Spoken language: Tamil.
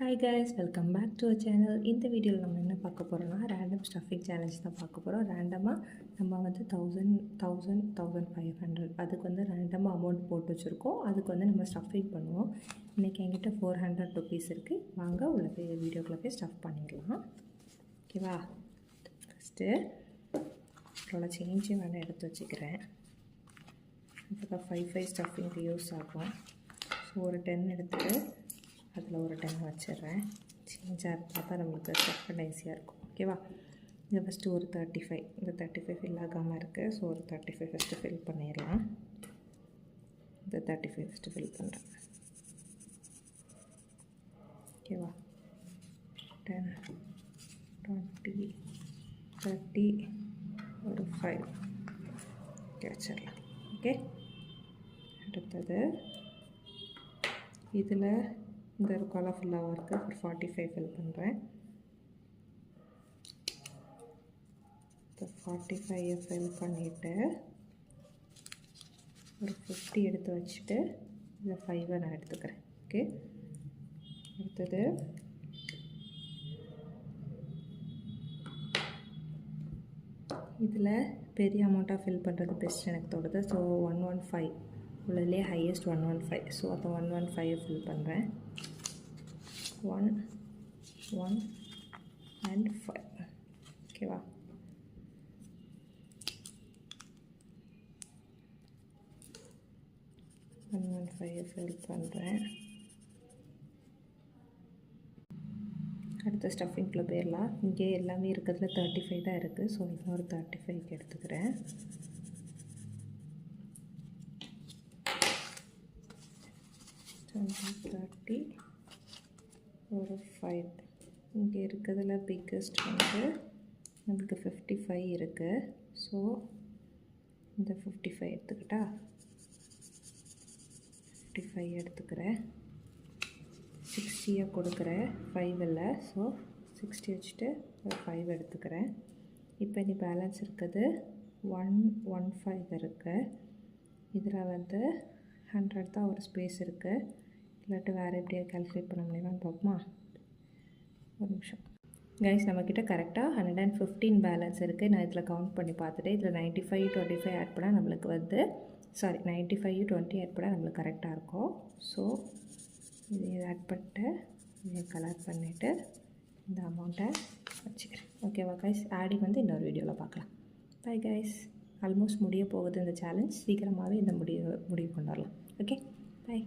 Hi guys, welcome back to our channel. இந்த வீடியோவில் நம்ம என்ன பார்க்க போகிறோம்னா ரேண்டம் ஸ்டஃபிங் சேலஞ்ச் தான் பார்க்க போகிறோம். ரேண்டமாக நம்ம வந்து 1500 அதுக்கு வந்து ரேண்டமாக அமௌண்ட் போட்டு வச்சுருக்கோம். அதுக்கு வந்து நம்ம ஸ்டஃபிங் பண்ணுவோம். இன்றைக்கி என்கிட்ட 400 ருபீஸ் இருக்குது. வாங்க உள்ள போய் வீடியோக்குள்ளே போய் ஸ்டஃப் பண்ணிடலாம். ஓகேவா? ஃபஸ்ட்டு இவ்வளோ சேஞ்சு வேணால் எடுத்து வச்சுக்கிறேன். இப்போ 5 ஸ்டஃபிங்க்கு யூஸ் ஆகும். ஸோ ஒரு 10 எடுத்துகிட்டு அதில் ஒரு 10 வச்சிடுறேன். சேஞ்சாக பார்த்தா நம்மளுக்கு ஸ்டஃப் பண்ண ஈஸியாக இருக்கும். ஓகேவா? இது ஃபஸ்ட்டு ஒரு 35, இந்த 35 ஃபில் ஆகாமல் இருக்குது. ஸோ ஒரு 35 ஃபஸ்ட்டு ஃபில் பண்ணிடலாம். இந்த 35 ஃபஸ்ட்டு ஃபில் பண்ணுறேன். ஓகேவா? 10, 20, 30, ஒரு 5 ஓகே வச்சிடலாம். ஓகே, அடுத்தது இதில் இந்த ஒரு கலர் ஃபுல்லாக இருக்குது. ஒரு 45 ஃபில் பண்ணுறேன். இந்த 45 ஃபில் பண்ணிவிட்டு ஒரு 50 எடுத்து வச்சுட்டு இந்த 5 நான் எடுத்துக்கிறேன். ஓகே, அடுத்தது இதில் பெரிய அமௌண்ட்டாக ஃபில் பண்ணுறது பெஸ்ட் எனக்கு தோணுது. So 115 உள்ளதுலேயே highest 115. ஸோ அப்போ 115 ஃபில் பண்ணுறேன். 1, 1 and 5. ஓகேவா? ஒன் 5 ஃபில் பண்ணுறேன். அடுத்த ஸ்டஃபிங்கில் போயிடலாம். இங்கே எல்லாமே இருக்கிறதுல 35 தான் இருக்குது. ஸோ இன்னொரு 35 எடுத்துக்கிறேன். $30 ஒரு 5. இங்கே இருக்கிறதுல பிக்கஸ்ட் வந்து நம்மளுக்கு 55 இருக்குது. ஸோ இந்த 55 எடுத்துக்கிட்டா 55 எடுத்துக்கிறேன். 60 கொடுக்குறேன் 5 இல்லை. ஸோ 60 வச்சுட்டு ஒரு 5 எடுத்துக்கிறேன். இப்போ இனி பேலன்ஸ் இருக்குது 115 இருக்குது. இதில் வந்து 100 தான் ஒரு ஸ்பேஸ் இருக்குது. இல்லாட்டி வேறு எப்படியா கால்குலேட் பண்ண முடியுமான்னு பார்ப்போமா? ஒரு நிமிஷம் கைஸ். நம்மக்கிட்ட கரெக்டாக 115 பேலன்ஸ் இருக்குது. நான் இதில் கவுண்ட் பண்ணி பார்த்துட்டு இதில் 95, 25 ஆட் பண்ணால் நம்மளுக்கு வந்து 95, 20 ஆட் பண்ணால் நம்மளுக்கு கரெக்டாக இருக்கும். ஸோ இதை ஆட் பண்ணிட்டு இதை கலர் பண்ணிவிட்டு இந்த அமௌண்ட்டை வச்சுக்கிறேன். ஓகேவா கைஸ்? ஆடிங் வந்து இன்னொரு வீடியோவில் பார்க்கலாம். Bye guys. ஆல்மோஸ்ட் முடிய போகுது இந்த சேலஞ்ச். சீக்கிரமாகவே இந்த முடிவு கொண்டு வரலாம். Okay, by.